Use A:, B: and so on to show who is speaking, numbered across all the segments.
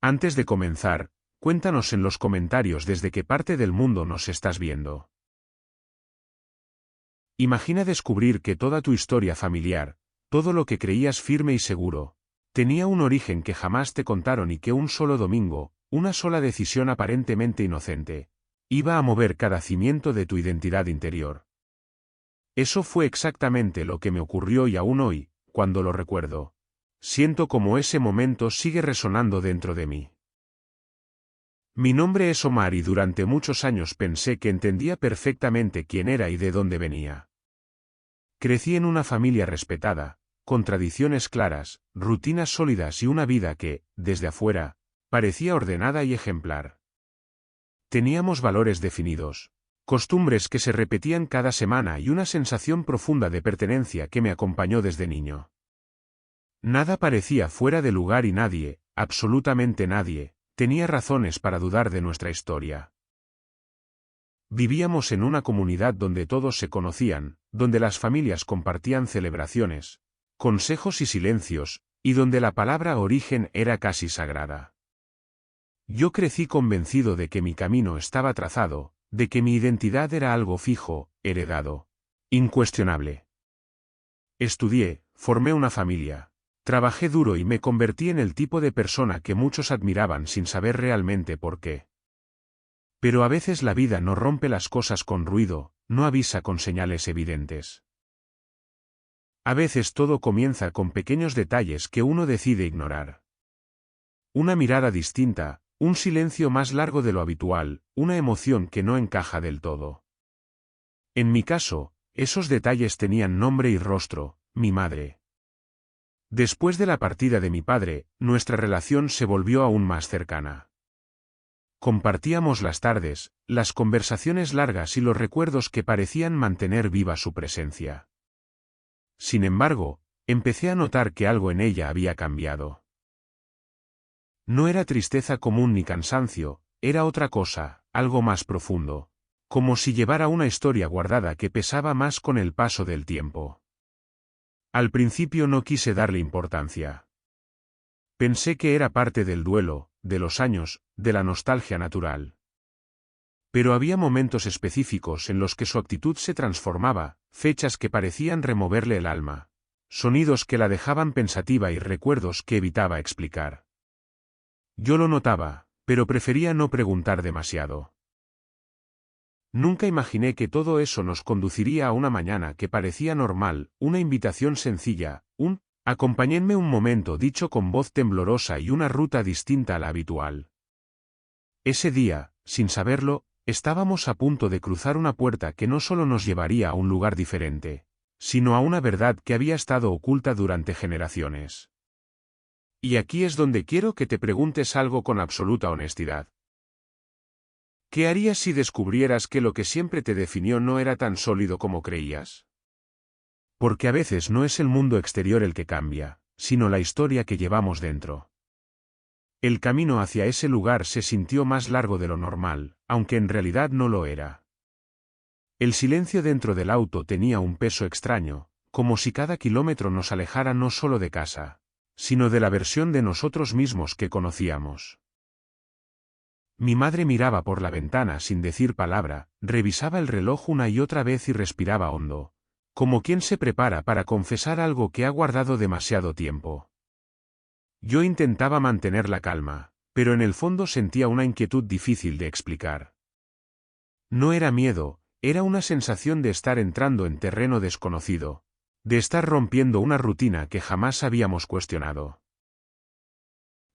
A: Antes de comenzar, cuéntanos en los comentarios desde qué parte del mundo nos estás viendo. Imagina descubrir que toda tu historia familiar, todo lo que creías firme y seguro, tenía un origen que jamás te contaron y que un solo domingo, una sola decisión aparentemente inocente, iba a mover cada cimiento de tu identidad interior. Eso fue exactamente lo que me ocurrió y aún hoy, cuando lo recuerdo, siento como ese momento sigue resonando dentro de mí. Mi nombre es Omar y durante muchos años pensé que entendía perfectamente quién era y de dónde venía. Crecí en una familia respetada, con tradiciones claras, rutinas sólidas y una vida que, desde afuera, parecía ordenada y ejemplar. Teníamos valores definidos, costumbres que se repetían cada semana y una sensación profunda de pertenencia que me acompañó desde niño. Nada parecía fuera de lugar y nadie, absolutamente nadie, tenía razones para dudar de nuestra historia. Vivíamos en una comunidad donde todos se conocían, donde las familias compartían celebraciones, consejos y silencios, y donde la palabra origen era casi sagrada. Yo crecí convencido de que mi camino estaba trazado, de que mi identidad era algo fijo, heredado, incuestionable. Estudié, formé una familia, trabajé duro y me convertí en el tipo de persona que muchos admiraban sin saber realmente por qué. Pero a veces la vida no rompe las cosas con ruido, no avisa con señales evidentes. A veces todo comienza con pequeños detalles que uno decide ignorar. Una mirada distinta, un silencio más largo de lo habitual, una emoción que no encaja del todo. En mi caso, esos detalles tenían nombre y rostro, mi madre. Después de la partida de mi padre, nuestra relación se volvió aún más cercana. Compartíamos las tardes, las conversaciones largas y los recuerdos que parecían mantener viva su presencia. Sin embargo, empecé a notar que algo en ella había cambiado. No era tristeza común ni cansancio, era otra cosa, algo más profundo, como si llevara una historia guardada que pesaba más con el paso del tiempo. Al principio no quise darle importancia. Pensé que era parte del duelo, de los años, de la nostalgia natural. Pero había momentos específicos en los que su actitud se transformaba, fechas que parecían removerle el alma, sonidos que la dejaban pensativa y recuerdos que evitaba explicar. Yo lo notaba, pero prefería no preguntar demasiado. Nunca imaginé que todo eso nos conduciría a una mañana que parecía normal, una invitación sencilla, acompáñenme un momento dicho con voz temblorosa y una ruta distinta a la habitual. Ese día, sin saberlo, estábamos a punto de cruzar una puerta que no solo nos llevaría a un lugar diferente, sino a una verdad que había estado oculta durante generaciones. Y aquí es donde quiero que te preguntes algo con absoluta honestidad. ¿Qué harías si descubrieras que lo que siempre te definió no era tan sólido como creías? Porque a veces no es el mundo exterior el que cambia, sino la historia que llevamos dentro. El camino hacia ese lugar se sintió más largo de lo normal, aunque en realidad no lo era. El silencio dentro del auto tenía un peso extraño, como si cada kilómetro nos alejara no solo de casa, sino de la versión de nosotros mismos que conocíamos. Mi madre miraba por la ventana sin decir palabra, revisaba el reloj una y otra vez y respiraba hondo, como quien se prepara para confesar algo que ha guardado demasiado tiempo. Yo intentaba mantener la calma, pero en el fondo sentía una inquietud difícil de explicar. No era miedo, era una sensación de estar entrando en terreno desconocido, de estar rompiendo una rutina que jamás habíamos cuestionado.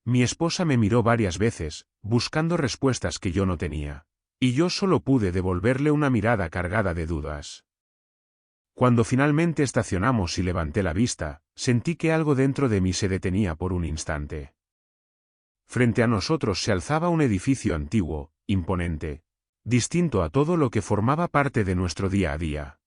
A: Mi esposa me miró varias veces, buscando respuestas que yo no tenía, y yo solo pude devolverle una mirada cargada de dudas. Cuando finalmente estacionamos y levanté la vista, sentí que algo dentro de mí se detenía por un instante. Frente a nosotros se alzaba un edificio antiguo, imponente, distinto a todo lo que formaba parte de nuestro día a día.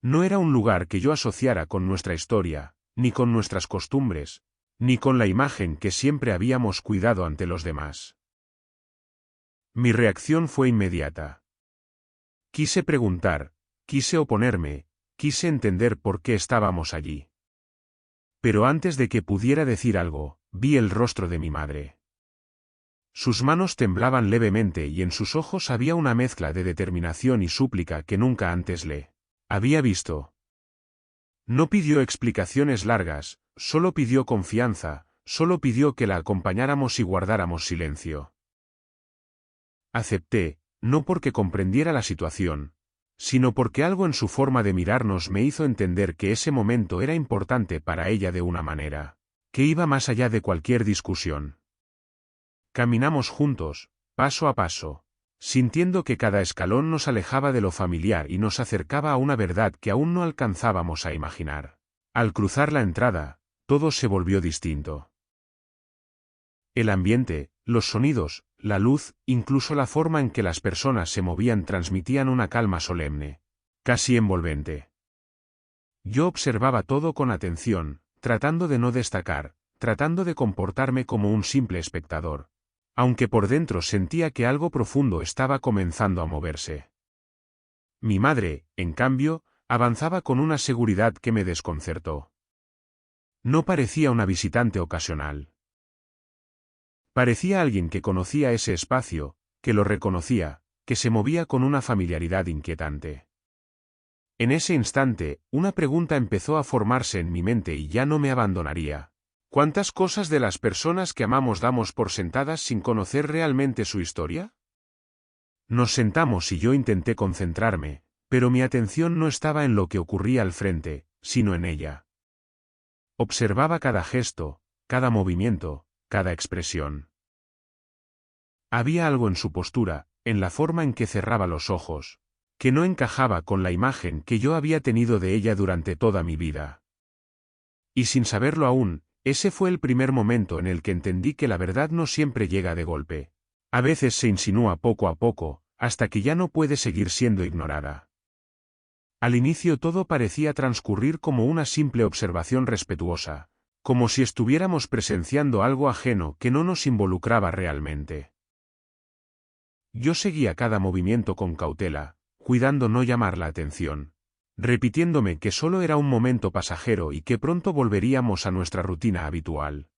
A: No era un lugar que yo asociara con nuestra historia, ni con nuestras costumbres, ni con la imagen que siempre habíamos cuidado ante los demás. Mi reacción fue inmediata. Quise preguntar, quise oponerme, quise entender por qué estábamos allí. Pero antes de que pudiera decir algo, vi el rostro de mi madre. Sus manos temblaban levemente y en sus ojos había una mezcla de determinación y súplica que nunca antes le había visto. No pidió explicaciones largas, solo pidió confianza, solo pidió que la acompañáramos y guardáramos silencio. Acepté, no porque comprendiera la situación, sino porque algo en su forma de mirarnos me hizo entender que ese momento era importante para ella de una manera que iba más allá de cualquier discusión. Caminamos juntos, paso a paso, sintiendo que cada escalón nos alejaba de lo familiar y nos acercaba a una verdad que aún no alcanzábamos a imaginar. Al cruzar la entrada, todo se volvió distinto. El ambiente, los sonidos, la luz, incluso la forma en que las personas se movían transmitían una calma solemne, casi envolvente. Yo observaba todo con atención, tratando de no destacar, tratando de comportarme como un simple espectador, aunque por dentro sentía que algo profundo estaba comenzando a moverse. Mi madre, en cambio, avanzaba con una seguridad que me desconcertó. No parecía una visitante ocasional. Parecía alguien que conocía ese espacio, que lo reconocía, que se movía con una familiaridad inquietante. En ese instante, una pregunta empezó a formarse en mi mente y ya no me abandonaría. ¿Cuántas cosas de las personas que amamos damos por sentadas sin conocer realmente su historia? Nos sentamos y yo intenté concentrarme, pero mi atención no estaba en lo que ocurría al frente, sino en ella. Observaba cada gesto, cada movimiento, cada expresión. Había algo en su postura, en la forma en que cerraba los ojos, que no encajaba con la imagen que yo había tenido de ella durante toda mi vida. Y sin saberlo aún, ese fue el primer momento en el que entendí que la verdad no siempre llega de golpe. A veces se insinúa poco a poco, hasta que ya no puede seguir siendo ignorada. Al inicio todo parecía transcurrir como una simple observación respetuosa, como si estuviéramos presenciando algo ajeno que no nos involucraba realmente. Yo seguía cada movimiento con cautela, cuidando no llamar la atención, repitiéndome que solo era un momento pasajero y que pronto volveríamos a nuestra rutina habitual.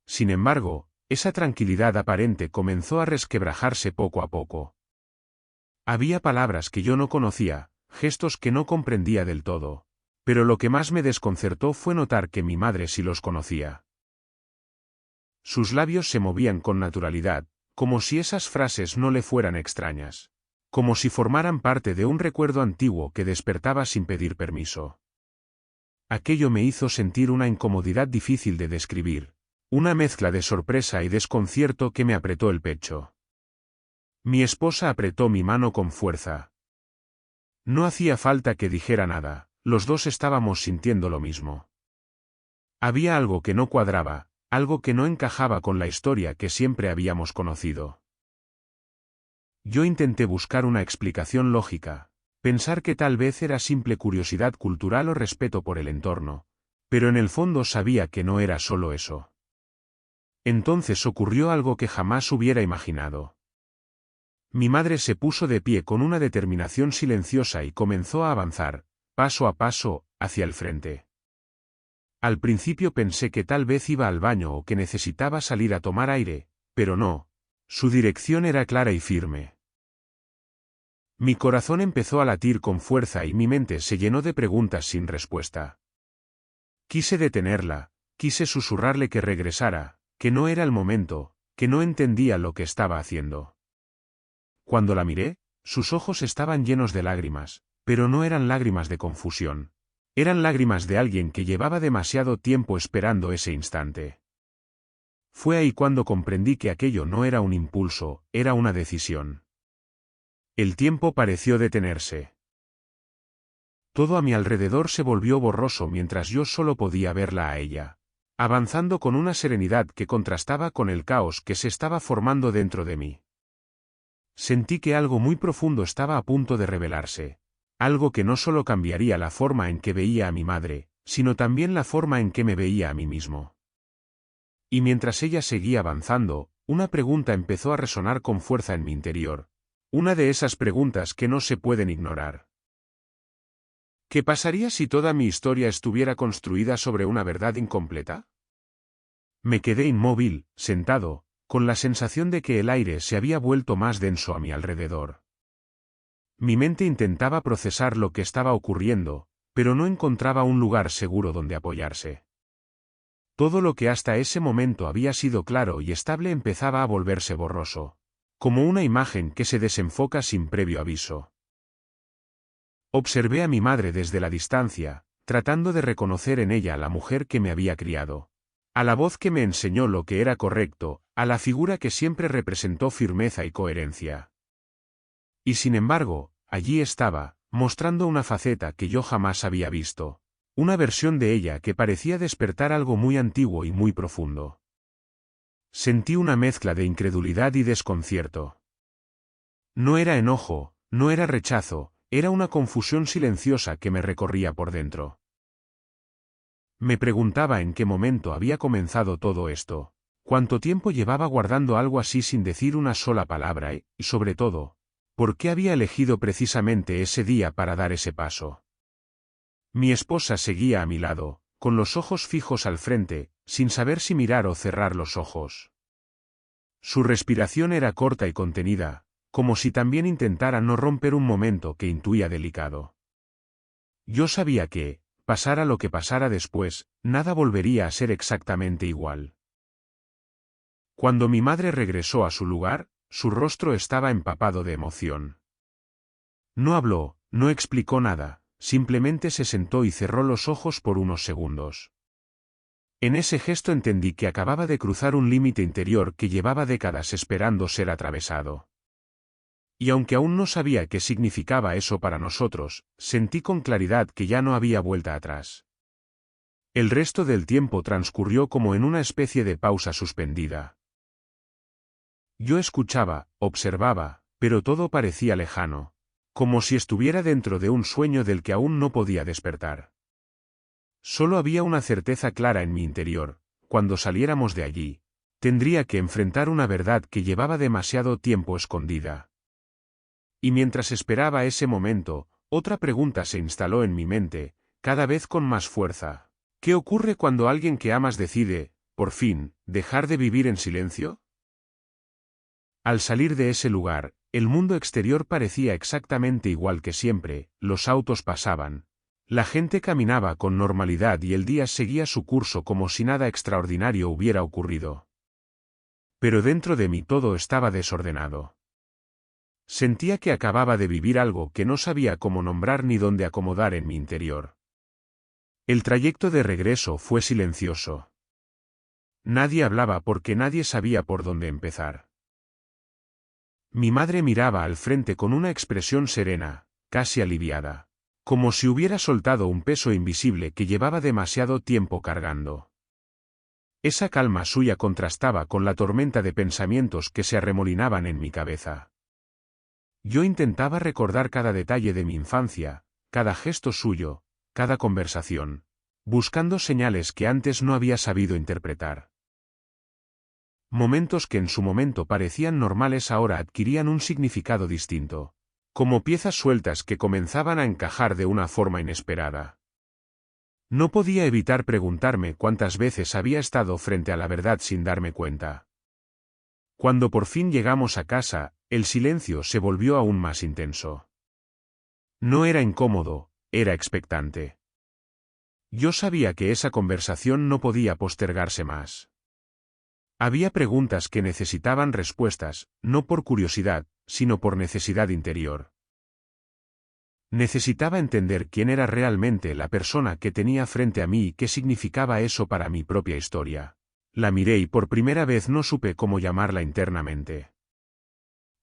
A: Sin embargo, esa tranquilidad aparente comenzó a resquebrajarse poco a poco. Había palabras que yo no conocía, gestos que no comprendía del todo, pero lo que más me desconcertó fue notar que mi madre sí los conocía. Sus labios se movían con naturalidad, como si esas frases no le fueran extrañas, como si formaran parte de un recuerdo antiguo que despertaba sin pedir permiso. Aquello me hizo sentir una incomodidad difícil de describir, una mezcla de sorpresa y desconcierto que me apretó el pecho. Mi esposa apretó mi mano con fuerza. No hacía falta que dijera nada, los dos estábamos sintiendo lo mismo. Había algo que no cuadraba, algo que no encajaba con la historia que siempre habíamos conocido. Yo intenté buscar una explicación lógica, pensar que tal vez era simple curiosidad cultural o respeto por el entorno, pero en el fondo sabía que no era solo eso. Entonces ocurrió algo que jamás hubiera imaginado. Mi madre se puso de pie con una determinación silenciosa y comenzó a avanzar, paso a paso, hacia el frente. Al principio pensé que tal vez iba al baño o que necesitaba salir a tomar aire, pero no, su dirección era clara y firme. Mi corazón empezó a latir con fuerza y mi mente se llenó de preguntas sin respuesta. Quise detenerla, quise susurrarle que regresara, que no era el momento, que no entendía lo que estaba haciendo. Cuando la miré, sus ojos estaban llenos de lágrimas, pero no eran lágrimas de confusión. Eran lágrimas de alguien que llevaba demasiado tiempo esperando ese instante. Fue ahí cuando comprendí que aquello no era un impulso, era una decisión. El tiempo pareció detenerse. Todo a mi alrededor se volvió borroso mientras yo solo podía verla a ella, avanzando con una serenidad que contrastaba con el caos que se estaba formando dentro de mí. Sentí que algo muy profundo estaba a punto de revelarse, algo que no solo cambiaría la forma en que veía a mi madre, sino también la forma en que me veía a mí mismo. Y mientras ella seguía avanzando, una pregunta empezó a resonar con fuerza en mi interior, una de esas preguntas que no se pueden ignorar. ¿Qué pasaría si toda mi historia estuviera construida sobre una verdad incompleta? Me quedé inmóvil, sentado, con la sensación de que el aire se había vuelto más denso a mi alrededor. Mi mente intentaba procesar lo que estaba ocurriendo, pero no encontraba un lugar seguro donde apoyarse. Todo lo que hasta ese momento había sido claro y estable empezaba a volverse borroso, como una imagen que se desenfoca sin previo aviso. Observé a mi madre desde la distancia, tratando de reconocer en ella a la mujer que me había criado, a la voz que me enseñó lo que era correcto, a la figura que siempre representó firmeza y coherencia. Y sin embargo, allí estaba, mostrando una faceta que yo jamás había visto, una versión de ella que parecía despertar algo muy antiguo y muy profundo. Sentí una mezcla de incredulidad y desconcierto. No era enojo, no era rechazo, era una confusión silenciosa que me recorría por dentro. Me preguntaba en qué momento había comenzado todo esto, cuánto tiempo llevaba guardando algo así sin decir una sola palabra y, sobre todo, por qué había elegido precisamente ese día para dar ese paso. Mi esposa seguía a mi lado, con los ojos fijos al frente, sin saber si mirar o cerrar los ojos. Su respiración era corta y contenida, como si también intentara no romper un momento que intuía delicado. Yo sabía que, pasara lo que pasara después, nada volvería a ser exactamente igual. Cuando mi madre regresó a su lugar, su rostro estaba empapado de emoción. No habló, no explicó nada, simplemente se sentó y cerró los ojos por unos segundos. En ese gesto entendí que acababa de cruzar un límite interior que llevaba décadas esperando ser atravesado. Y aunque aún no sabía qué significaba eso para nosotros, sentí con claridad que ya no había vuelta atrás. El resto del tiempo transcurrió como en una especie de pausa suspendida. Yo escuchaba, observaba, pero todo parecía lejano, como si estuviera dentro de un sueño del que aún no podía despertar. Solo había una certeza clara en mi interior: cuando saliéramos de allí, tendría que enfrentar una verdad que llevaba demasiado tiempo escondida. Y mientras esperaba ese momento, otra pregunta se instaló en mi mente, cada vez con más fuerza. ¿Qué ocurre cuando alguien que amas decide, por fin, dejar de vivir en silencio? Al salir de ese lugar, el mundo exterior parecía exactamente igual que siempre: los autos pasaban, la gente caminaba con normalidad y el día seguía su curso como si nada extraordinario hubiera ocurrido. Pero dentro de mí todo estaba desordenado. Sentía que acababa de vivir algo que no sabía cómo nombrar ni dónde acomodar en mi interior. El trayecto de regreso fue silencioso. Nadie hablaba porque nadie sabía por dónde empezar. Mi madre miraba al frente con una expresión serena, casi aliviada, como si hubiera soltado un peso invisible que llevaba demasiado tiempo cargando. Esa calma suya contrastaba con la tormenta de pensamientos que se arremolinaban en mi cabeza. Yo intentaba recordar cada detalle de mi infancia, cada gesto suyo, cada conversación, buscando señales que antes no había sabido interpretar. Momentos que en su momento parecían normales ahora adquirían un significado distinto, como piezas sueltas que comenzaban a encajar de una forma inesperada. No podía evitar preguntarme cuántas veces había estado frente a la verdad sin darme cuenta. Cuando por fin llegamos a casa, el silencio se volvió aún más intenso. No era incómodo, era expectante. Yo sabía que esa conversación no podía postergarse más. Había preguntas que necesitaban respuestas, no por curiosidad, sino por necesidad interior. Necesitaba entender quién era realmente la persona que tenía frente a mí y qué significaba eso para mi propia historia. La miré y por primera vez no supe cómo llamarla internamente.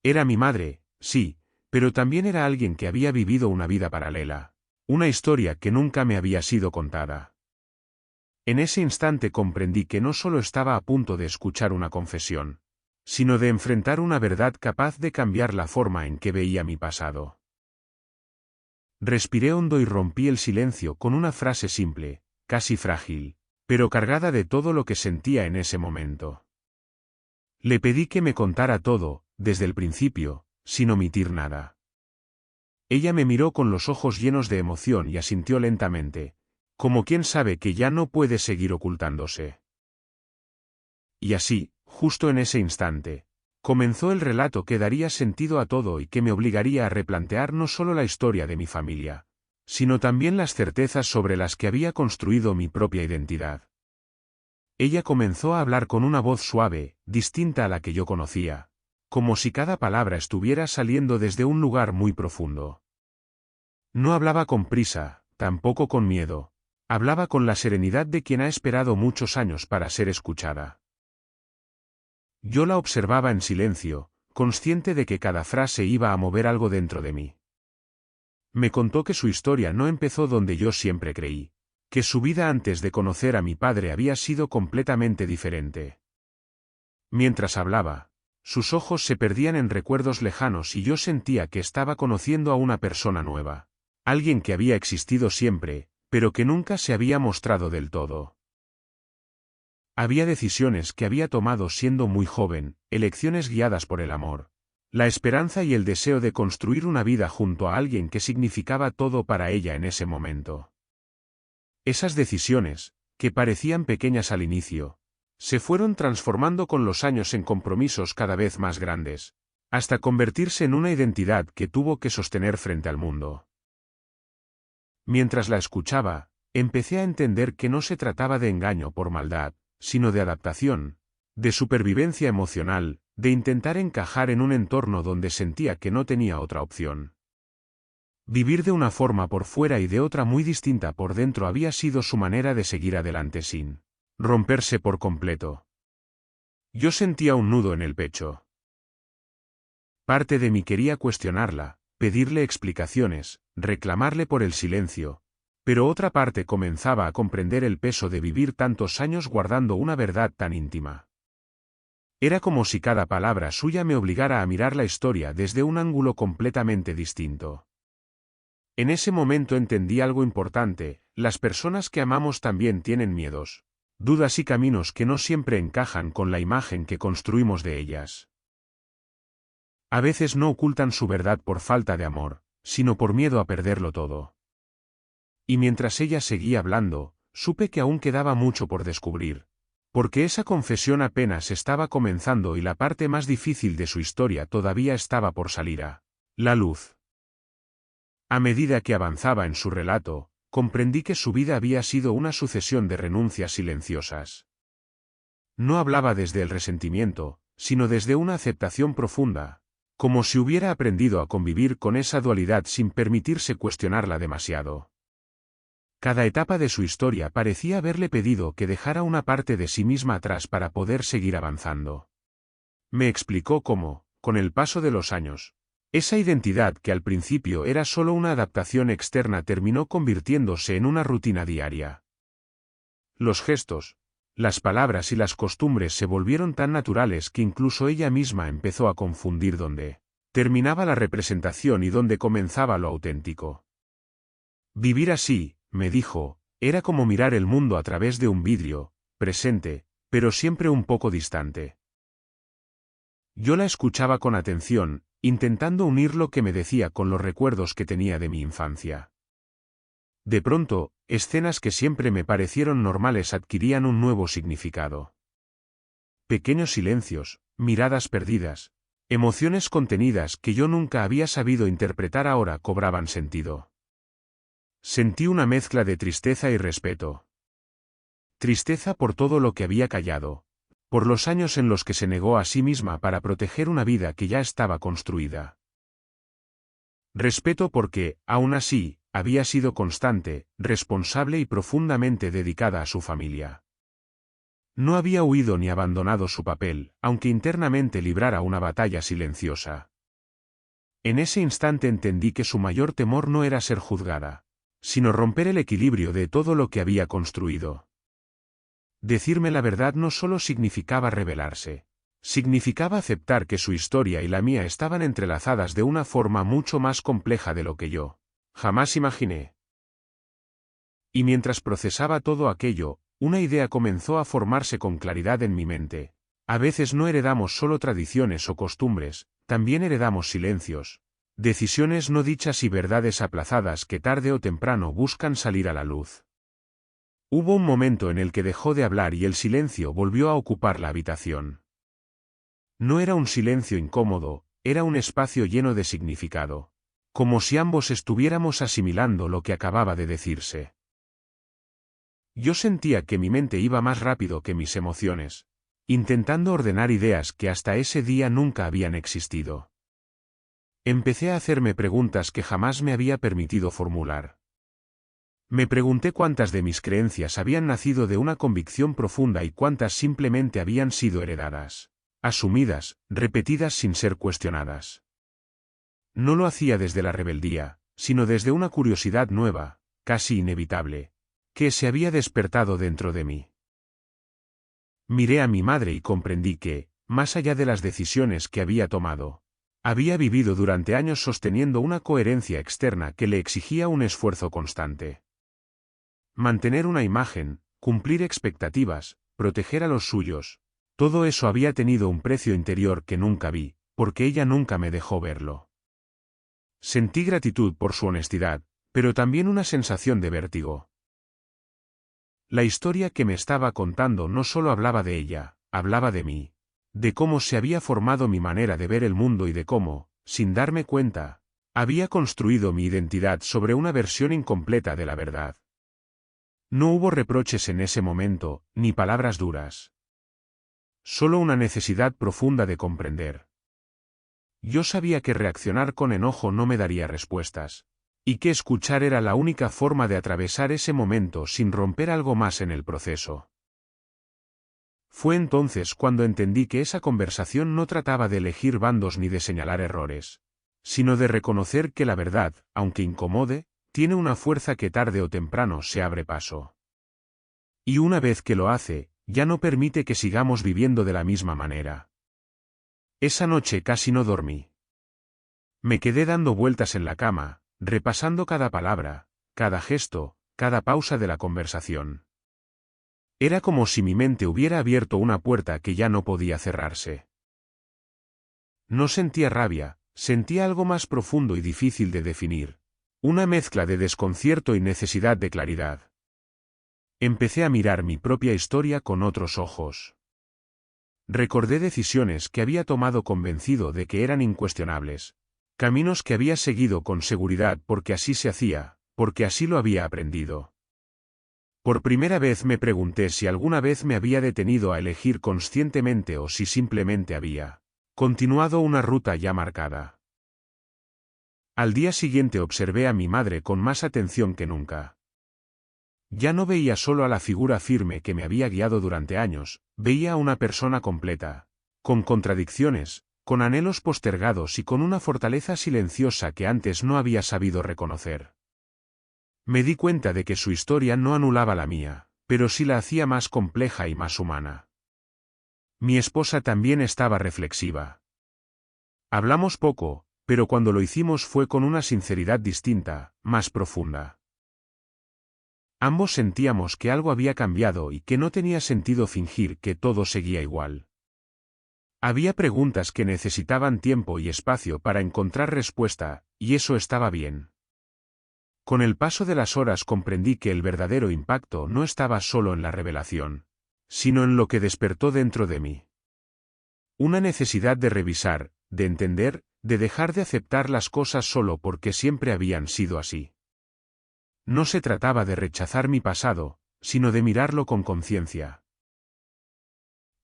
A: Era mi madre, sí, pero también era alguien que había vivido una vida paralela, una historia que nunca me había sido contada. En ese instante comprendí que no solo estaba a punto de escuchar una confesión, sino de enfrentar una verdad capaz de cambiar la forma en que veía mi pasado. Respiré hondo y rompí el silencio con una frase simple, casi frágil, pero cargada de todo lo que sentía en ese momento. Le pedí que me contara todo, desde el principio, sin omitir nada. Ella me miró con los ojos llenos de emoción y asintió lentamente, como quien sabe que ya no puede seguir ocultándose. Y así, Justo en ese instante, comenzó el relato que daría sentido a todo y que me obligaría a replantear no solo la historia de mi familia, sino también las certezas sobre las que había construido mi propia identidad. Ella comenzó a hablar con una voz suave, distinta a la que yo conocía, como si cada palabra estuviera saliendo desde un lugar muy profundo. No hablaba con prisa, tampoco con miedo, hablaba con la serenidad de quien ha esperado muchos años para ser escuchada. Yo la observaba en silencio, consciente de que cada frase iba a mover algo dentro de mí. Me contó que su historia no empezó donde yo siempre creí, que su vida antes de conocer a mi padre había sido completamente diferente. Mientras hablaba, sus ojos se perdían en recuerdos lejanos y yo sentía que estaba conociendo a una persona nueva, alguien que había existido siempre, pero que nunca se había mostrado del todo. Había decisiones que había tomado siendo muy joven, elecciones guiadas por el amor, la esperanza y el deseo de construir una vida junto a alguien que significaba todo para ella en ese momento. Esas decisiones, que parecían pequeñas al inicio, se fueron transformando con los años en compromisos cada vez más grandes, hasta convertirse en una identidad que tuvo que sostener frente al mundo. Mientras la escuchaba, empecé a entender que no se trataba de engaño por maldad, sino de adaptación, de supervivencia emocional, de intentar encajar en un entorno donde sentía que no tenía otra opción. Vivir de una forma por fuera y de otra muy distinta por dentro había sido su manera de seguir adelante sin romperse por completo. Yo sentía un nudo en el pecho. Parte de mí quería cuestionarla, pedirle explicaciones, reclamarle por el silencio, pero otra parte comenzaba a comprender el peso de vivir tantos años guardando una verdad tan íntima. Era como si cada palabra suya me obligara a mirar la historia desde un ángulo completamente distinto. En ese momento entendí algo importante: las personas que amamos también tienen miedos, dudas y caminos que no siempre encajan con la imagen que construimos de ellas. A veces no ocultan su verdad por falta de amor, sino por miedo a perderlo todo. Y mientras ella seguía hablando, supe que aún quedaba mucho por descubrir, porque esa confesión apenas estaba comenzando y la parte más difícil de su historia todavía estaba por salir a la luz. A medida que avanzaba en su relato, comprendí que su vida había sido una sucesión de renuncias silenciosas. No hablaba desde el resentimiento, sino desde una aceptación profunda, como si hubiera aprendido a convivir con esa dualidad sin permitirse cuestionarla demasiado. Cada etapa de su historia parecía haberle pedido que dejara una parte de sí misma atrás para poder seguir avanzando. Me explicó cómo, con el paso de los años, esa identidad que al principio era solo una adaptación externa terminó convirtiéndose en una rutina diaria. Los gestos, las palabras y las costumbres se volvieron tan naturales que incluso ella misma empezó a confundir dónde terminaba la representación y dónde comenzaba lo auténtico. Vivir así, me dijo, era como mirar el mundo a través de un vidrio, presente, pero siempre un poco distante. Yo la escuchaba con atención, intentando unir lo que me decía con los recuerdos que tenía de mi infancia. De pronto, escenas que siempre me parecieron normales adquirían un nuevo significado. Pequeños silencios, miradas perdidas, emociones contenidas que yo nunca había sabido interpretar ahora cobraban sentido. Sentí una mezcla de tristeza y respeto. Tristeza por todo lo que había callado, por los años en los que se negó a sí misma para proteger una vida que ya estaba construida. Respeto porque, aún así, había sido constante, responsable y profundamente dedicada a su familia. No había huido ni abandonado su papel, aunque internamente librara una batalla silenciosa. En ese instante entendí que su mayor temor no era ser juzgada, sino romper el equilibrio de todo lo que había construido. Decirme la verdad no solo significaba rebelarse, significaba aceptar que su historia y la mía estaban entrelazadas de una forma mucho más compleja de lo que yo jamás imaginé. Y mientras procesaba todo aquello, una idea comenzó a formarse con claridad en mi mente. A veces no heredamos solo tradiciones o costumbres, también heredamos silencios, decisiones no dichas y verdades aplazadas que tarde o temprano buscan salir a la luz. Hubo un momento en el que dejó de hablar y el silencio volvió a ocupar la habitación. No era un silencio incómodo, era un espacio lleno de significado, como si ambos estuviéramos asimilando lo que acababa de decirse. Yo sentía que mi mente iba más rápido que mis emociones, intentando ordenar ideas que hasta ese día nunca habían existido. Empecé a hacerme preguntas que jamás me había permitido formular. Me pregunté cuántas de mis creencias habían nacido de una convicción profunda y cuántas simplemente habían sido heredadas, asumidas, repetidas sin ser cuestionadas. No lo hacía desde la rebeldía, sino desde una curiosidad nueva, casi inevitable, que se había despertado dentro de mí. Miré a mi madre y comprendí que, más allá de las decisiones que había tomado, había vivido durante años sosteniendo una coherencia externa que le exigía un esfuerzo constante. Mantener una imagen, cumplir expectativas, proteger a los suyos, todo eso había tenido un precio interior que nunca vi, porque ella nunca me dejó verlo. Sentí gratitud por su honestidad, pero también una sensación de vértigo. La historia que me estaba contando no solo hablaba de ella, hablaba de mí, de cómo se había formado mi manera de ver el mundo y de cómo, sin darme cuenta, había construido mi identidad sobre una versión incompleta de la verdad. No hubo reproches en ese momento, ni palabras duras. Solo una necesidad profunda de comprender. Yo sabía que reaccionar con enojo no me daría respuestas, y que escuchar era la única forma de atravesar ese momento sin romper algo más en el proceso. Fue entonces cuando entendí que esa conversación no trataba de elegir bandos ni de señalar errores, sino de reconocer que la verdad, aunque incomode, tiene una fuerza que tarde o temprano se abre paso. Y una vez que lo hace, ya no permite que sigamos viviendo de la misma manera. Esa noche casi no dormí. Me quedé dando vueltas en la cama, repasando cada palabra, cada gesto, cada pausa de la conversación. Era como si mi mente hubiera abierto una puerta que ya no podía cerrarse. No sentía rabia, sentía algo más profundo y difícil de definir, una mezcla de desconcierto y necesidad de claridad. Empecé a mirar mi propia historia con otros ojos. Recordé decisiones que había tomado convencido de que eran incuestionables, caminos que había seguido con seguridad porque así se hacía, porque así lo había aprendido. Por primera vez me pregunté si alguna vez me había detenido a elegir conscientemente o si simplemente había continuado una ruta ya marcada. Al día siguiente observé a mi madre con más atención que nunca. Ya no veía solo a la figura firme que me había guiado durante años, veía a una persona completa, con contradicciones, con anhelos postergados y con una fortaleza silenciosa que antes no había sabido reconocer. Me di cuenta de que su historia no anulaba la mía, pero sí la hacía más compleja y más humana. Mi esposa también estaba reflexiva. Hablamos poco, pero cuando lo hicimos fue con una sinceridad distinta, más profunda. Ambos sentíamos que algo había cambiado y que no tenía sentido fingir que todo seguía igual. Había preguntas que necesitaban tiempo y espacio para encontrar respuesta, y eso estaba bien. Con el paso de las horas comprendí que el verdadero impacto no estaba solo en la revelación, sino en lo que despertó dentro de mí. Una necesidad de revisar, de entender, de dejar de aceptar las cosas solo porque siempre habían sido así. No se trataba de rechazar mi pasado, sino de mirarlo con conciencia.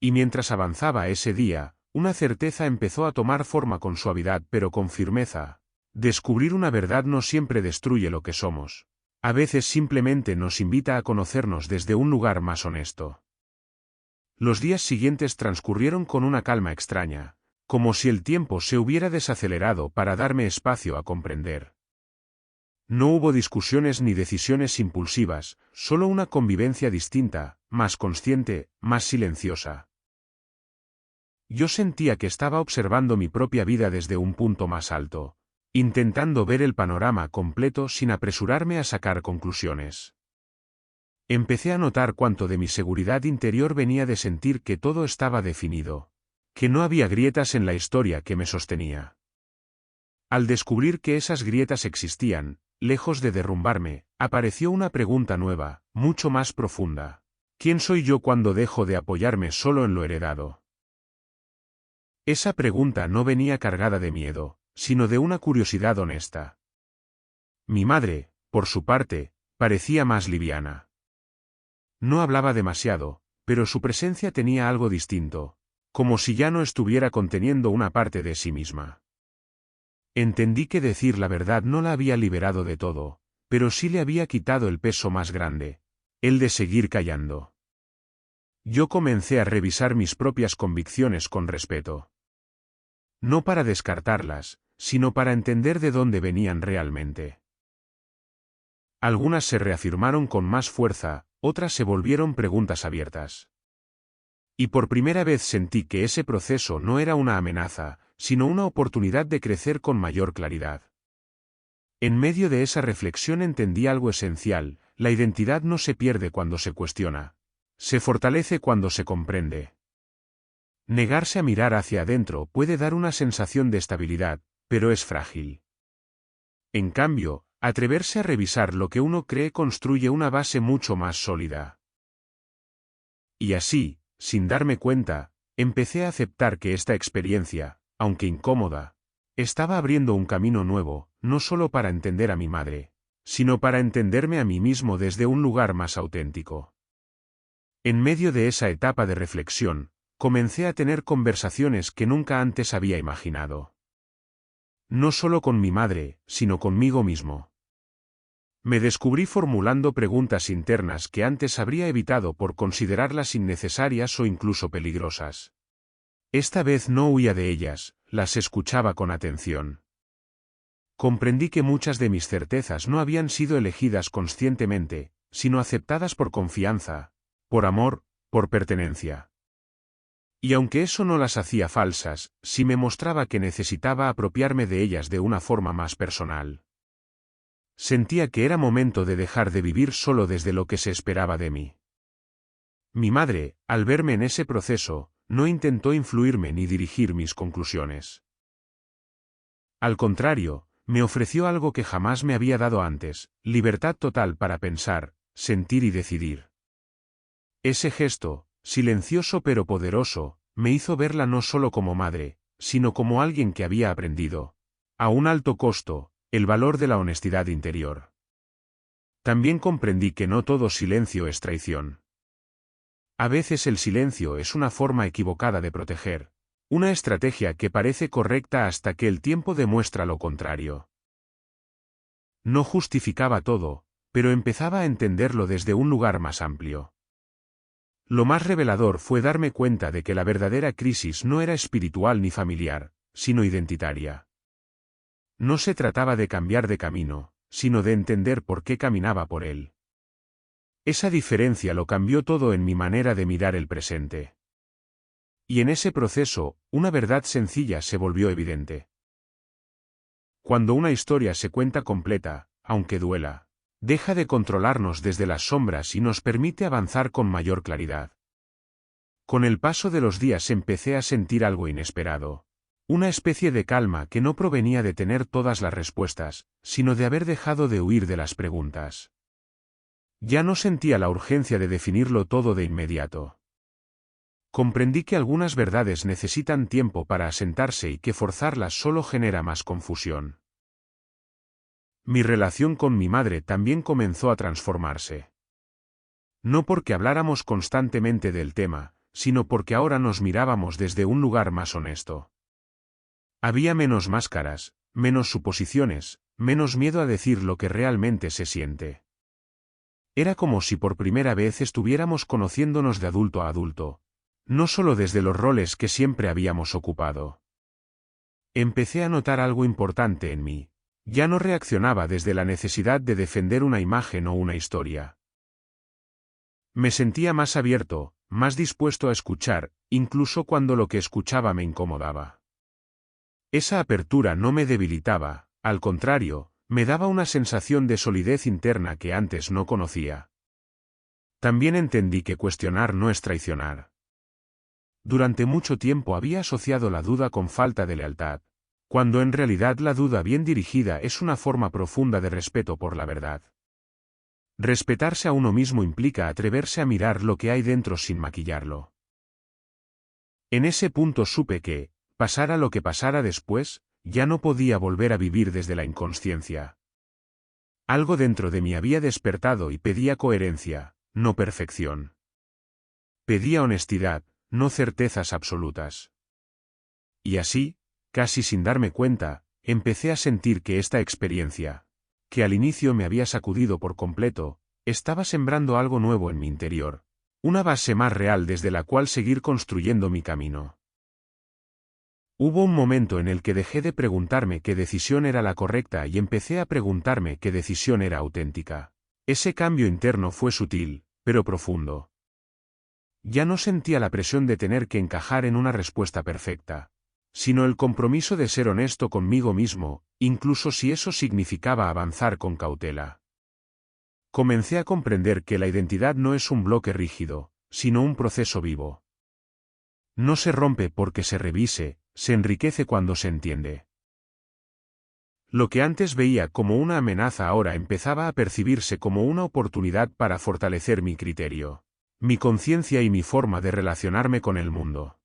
A: Y mientras avanzaba ese día, una certeza empezó a tomar forma con suavidad pero con firmeza. Descubrir una verdad no siempre destruye lo que somos. A veces simplemente nos invita a conocernos desde un lugar más honesto. Los días siguientes transcurrieron con una calma extraña, como si el tiempo se hubiera desacelerado para darme espacio a comprender. No hubo discusiones ni decisiones impulsivas, solo una convivencia distinta, más consciente, más silenciosa. Yo sentía que estaba observando mi propia vida desde un punto más alto, intentando ver el panorama completo sin apresurarme a sacar conclusiones. Empecé a notar cuánto de mi seguridad interior venía de sentir que todo estaba definido, que no había grietas en la historia que me sostenía. Al descubrir que esas grietas existían, lejos de derrumbarme, apareció una pregunta nueva, mucho más profunda. ¿Quién soy yo cuando dejo de apoyarme solo en lo heredado? Esa pregunta no venía cargada de miedo, sino de una curiosidad honesta. Mi madre, por su parte, parecía más liviana. No hablaba demasiado, pero su presencia tenía algo distinto, como si ya no estuviera conteniendo una parte de sí misma. Entendí que decir la verdad no la había liberado de todo, pero sí le había quitado el peso más grande, el de seguir callando. Yo comencé a revisar mis propias convicciones con respeto. No para descartarlas, sino para entender de dónde venían realmente. Algunas se reafirmaron con más fuerza, otras se volvieron preguntas abiertas. Y por primera vez sentí que ese proceso no era una amenaza, sino una oportunidad de crecer con mayor claridad. En medio de esa reflexión entendí algo esencial: la identidad no se pierde cuando se cuestiona. Se fortalece cuando se comprende. Negarse a mirar hacia adentro puede dar una sensación de estabilidad, pero es frágil. En cambio, atreverse a revisar lo que uno cree construye una base mucho más sólida. Y así, sin darme cuenta, empecé a aceptar que esta experiencia, aunque incómoda, estaba abriendo un camino nuevo, no solo para entender a mi madre, sino para entenderme a mí mismo desde un lugar más auténtico. En medio de esa etapa de reflexión, comencé a tener conversaciones que nunca antes había imaginado. No solo con mi madre, sino conmigo mismo. Me descubrí formulando preguntas internas que antes habría evitado por considerarlas innecesarias o incluso peligrosas. Esta vez no huía de ellas, las escuchaba con atención. Comprendí que muchas de mis certezas no habían sido elegidas conscientemente, sino aceptadas por confianza, por amor, por pertenencia. Y aunque eso no las hacía falsas, sí me mostraba que necesitaba apropiarme de ellas de una forma más personal. Sentía que era momento de dejar de vivir solo desde lo que se esperaba de mí. Mi madre, al verme en ese proceso, no intentó influirme ni dirigir mis conclusiones. Al contrario, me ofreció algo que jamás me había dado antes: libertad total para pensar, sentir y decidir. Ese gesto, silencioso pero poderoso, me hizo verla no solo como madre, sino como alguien que había aprendido, a un alto costo, el valor de la honestidad interior. También comprendí que no todo silencio es traición. A veces el silencio es una forma equivocada de proteger, una estrategia que parece correcta hasta que el tiempo demuestra lo contrario. No justificaba todo, pero empezaba a entenderlo desde un lugar más amplio. Lo más revelador fue darme cuenta de que la verdadera crisis no era espiritual ni familiar, sino identitaria. No se trataba de cambiar de camino, sino de entender por qué caminaba por él. Esa diferencia lo cambió todo en mi manera de mirar el presente. Y en ese proceso, una verdad sencilla se volvió evidente. Cuando una historia se cuenta completa, aunque duela, deja de controlarnos desde las sombras y nos permite avanzar con mayor claridad. Con el paso de los días empecé a sentir algo inesperado. Una especie de calma que no provenía de tener todas las respuestas, sino de haber dejado de huir de las preguntas. Ya no sentía la urgencia de definirlo todo de inmediato. Comprendí que algunas verdades necesitan tiempo para asentarse y que forzarlas solo genera más confusión. Mi relación con mi madre también comenzó a transformarse. No porque habláramos constantemente del tema, sino porque ahora nos mirábamos desde un lugar más honesto. Había menos máscaras, menos suposiciones, menos miedo a decir lo que realmente se siente. Era como si por primera vez estuviéramos conociéndonos de adulto a adulto, no solo desde los roles que siempre habíamos ocupado. Empecé a notar algo importante en mí. Ya no reaccionaba desde la necesidad de defender una imagen o una historia. Me sentía más abierto, más dispuesto a escuchar, incluso cuando lo que escuchaba me incomodaba. Esa apertura no me debilitaba, al contrario, me daba una sensación de solidez interna que antes no conocía. También entendí que cuestionar no es traicionar. Durante mucho tiempo había asociado la duda con falta de lealtad, cuando en realidad la duda bien dirigida es una forma profunda de respeto por la verdad. Respetarse a uno mismo implica atreverse a mirar lo que hay dentro sin maquillarlo. En ese punto supe que, pasara lo que pasara después, ya no podía volver a vivir desde la inconsciencia. Algo dentro de mí había despertado y pedía coherencia, no perfección. Pedía honestidad, no certezas absolutas. Y así, casi sin darme cuenta, empecé a sentir que esta experiencia, que al inicio me había sacudido por completo, estaba sembrando algo nuevo en mi interior, una base más real desde la cual seguir construyendo mi camino. Hubo un momento en el que dejé de preguntarme qué decisión era la correcta y empecé a preguntarme qué decisión era auténtica. Ese cambio interno fue sutil, pero profundo. Ya no sentía la presión de tener que encajar en una respuesta perfecta, sino el compromiso de ser honesto conmigo mismo, incluso si eso significaba avanzar con cautela. Comencé a comprender que la identidad no es un bloque rígido, sino un proceso vivo. No se rompe porque se revise, se enriquece cuando se entiende. Lo que antes veía como una amenaza ahora empezaba a percibirse como una oportunidad para fortalecer mi criterio, mi conciencia y mi forma de relacionarme con el mundo.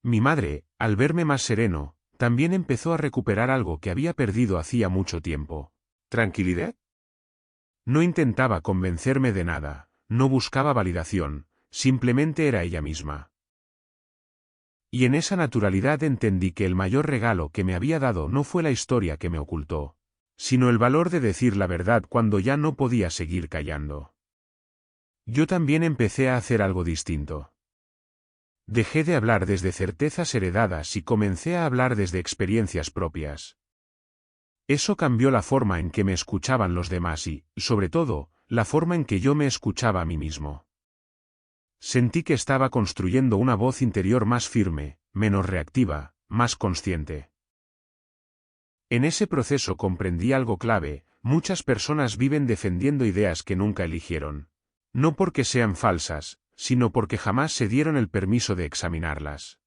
A: Mi madre, al verme más sereno, también empezó a recuperar algo que había perdido hacía mucho tiempo. ¿Tranquilidad? No intentaba convencerme de nada, no buscaba validación, simplemente era ella misma. Y en esa naturalidad entendí que el mayor regalo que me había dado no fue la historia que me ocultó, sino el valor de decir la verdad cuando ya no podía seguir callando. Yo también empecé a hacer algo distinto. Dejé de hablar desde certezas heredadas y comencé a hablar desde experiencias propias. Eso cambió la forma en que me escuchaban los demás y, sobre todo, la forma en que yo me escuchaba a mí mismo. Sentí que estaba construyendo una voz interior más firme, menos reactiva, más consciente. En ese proceso comprendí algo clave: muchas personas viven defendiendo ideas que nunca eligieron. No porque sean falsas, sino porque jamás se dieron el permiso de examinarlas.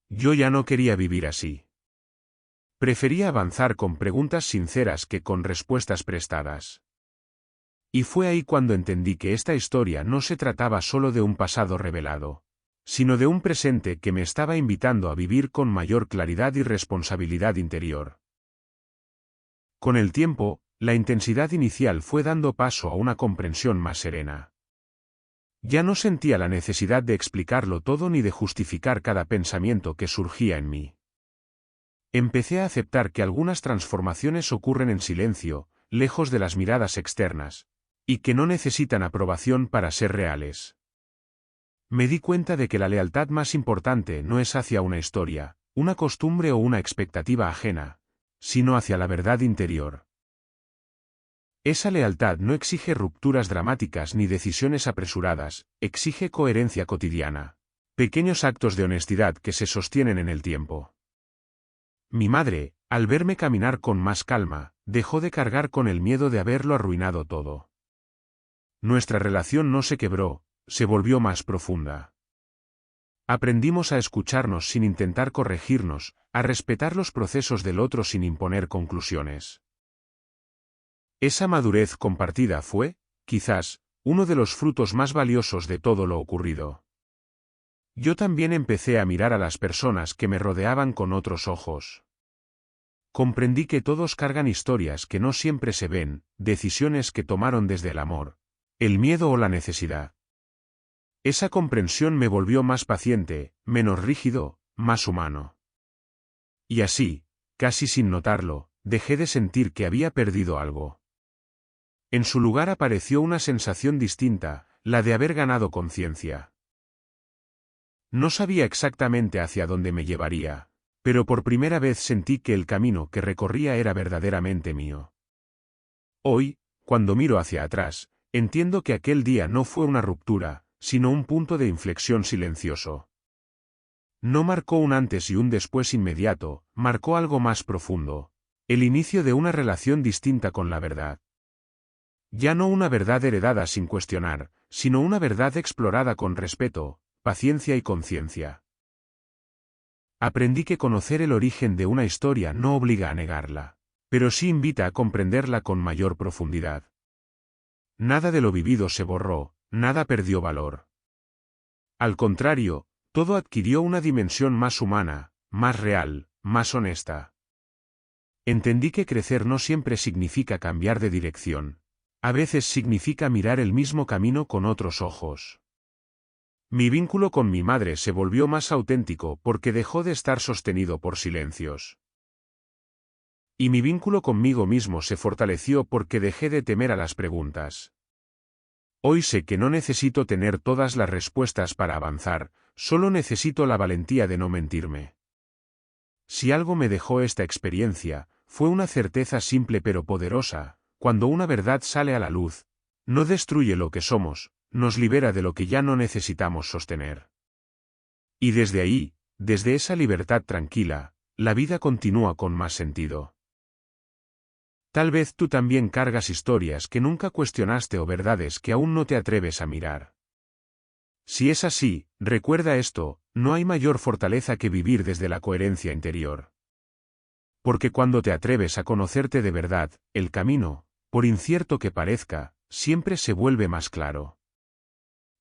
A: Yo ya no quería vivir así. Prefería avanzar con preguntas sinceras que con respuestas prestadas. Y fue ahí cuando entendí que esta historia no se trataba solo de un pasado revelado, sino de un presente que me estaba invitando a vivir con mayor claridad y responsabilidad interior. Con el tiempo, la intensidad inicial fue dando paso a una comprensión más serena. Ya no sentía la necesidad de explicarlo todo ni de justificar cada pensamiento que surgía en mí. Empecé a aceptar que algunas transformaciones ocurren en silencio, lejos de las miradas externas, y que no necesitan aprobación para ser reales. Me di cuenta de que la lealtad más importante no es hacia una historia, una costumbre o una expectativa ajena, sino hacia la verdad interior. Esa lealtad no exige rupturas dramáticas ni decisiones apresuradas, exige coherencia cotidiana, pequeños actos de honestidad que se sostienen en el tiempo. Mi madre, al verme caminar con más calma, dejó de cargar con el miedo de haberlo arruinado todo. Nuestra relación no se quebró, se volvió más profunda. Aprendimos a escucharnos sin intentar corregirnos, a respetar los procesos del otro sin imponer conclusiones. Esa madurez compartida fue, quizás, uno de los frutos más valiosos de todo lo ocurrido. Yo también empecé a mirar a las personas que me rodeaban con otros ojos. Comprendí que todos cargan historias que no siempre se ven, decisiones que tomaron desde el amor, el miedo o la necesidad. Esa comprensión me volvió más paciente, menos rígido, más humano. Y así, casi sin notarlo, dejé de sentir que había perdido algo. En su lugar apareció una sensación distinta, la de haber ganado conciencia. No sabía exactamente hacia dónde me llevaría, pero por primera vez sentí que el camino que recorría era verdaderamente mío. Hoy, cuando miro hacia atrás, entiendo que aquel día no fue una ruptura, sino un punto de inflexión silencioso. No marcó un antes y un después inmediato, marcó algo más profundo, el inicio de una relación distinta con la verdad. Ya no una verdad heredada sin cuestionar, sino una verdad explorada con respeto, paciencia y conciencia. Aprendí que conocer el origen de una historia no obliga a negarla, pero sí invita a comprenderla con mayor profundidad. Nada de lo vivido se borró, nada perdió valor. Al contrario, Todo adquirió una dimensión más humana, más real, más honesta. Entendí que crecer no siempre significa cambiar de dirección. A veces significa mirar el mismo camino con otros ojos. Mi vínculo con mi madre se volvió más auténtico porque dejó de estar sostenido por silencios. Y mi vínculo conmigo mismo se fortaleció porque dejé de temer a las preguntas. Hoy sé que no necesito tener todas las respuestas para avanzar, solo necesito la valentía de no mentirme. Si algo me dejó esta experiencia, fue una certeza simple pero poderosa: cuando una verdad sale a la luz, no destruye lo que somos, nos libera de lo que ya no necesitamos sostener. Y desde ahí, desde esa libertad tranquila, la vida continúa con más sentido. Tal vez tú también cargas historias que nunca cuestionaste o verdades que aún no te atreves a mirar. Si es así, recuerda esto: no hay mayor fortaleza que vivir desde la coherencia interior. Porque cuando te atreves a conocerte de verdad, el camino, por incierto que parezca, siempre se vuelve más claro.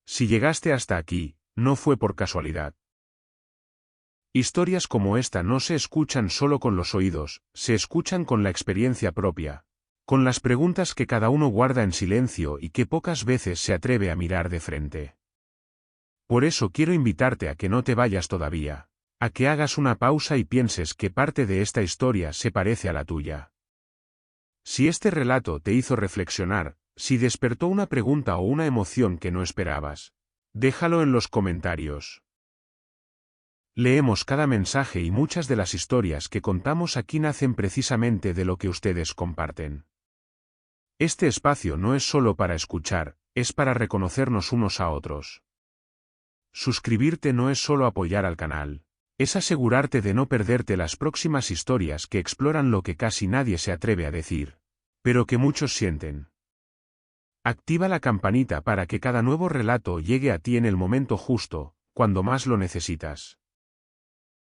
A: Si llegaste hasta aquí, no fue por casualidad. Historias como esta no se escuchan solo con los oídos, se escuchan con la experiencia propia, con las preguntas que cada uno guarda en silencio y que pocas veces se atreve a mirar de frente. Por eso quiero invitarte a que no te vayas todavía, a que hagas una pausa y pienses que parte de esta historia se parece a la tuya. Si este relato te hizo reflexionar, si despertó una pregunta o una emoción que no esperabas, déjalo en los comentarios. Leemos cada mensaje y muchas de las historias que contamos aquí nacen precisamente de lo que ustedes comparten. Este espacio no es solo para escuchar, es para reconocernos unos a otros. Suscribirte no es solo apoyar al canal, es asegurarte de no perderte las próximas historias que exploran lo que casi nadie se atreve a decir, pero que muchos sienten. Activa la campanita para que cada nuevo relato llegue a ti en el momento justo, cuando más lo necesitas.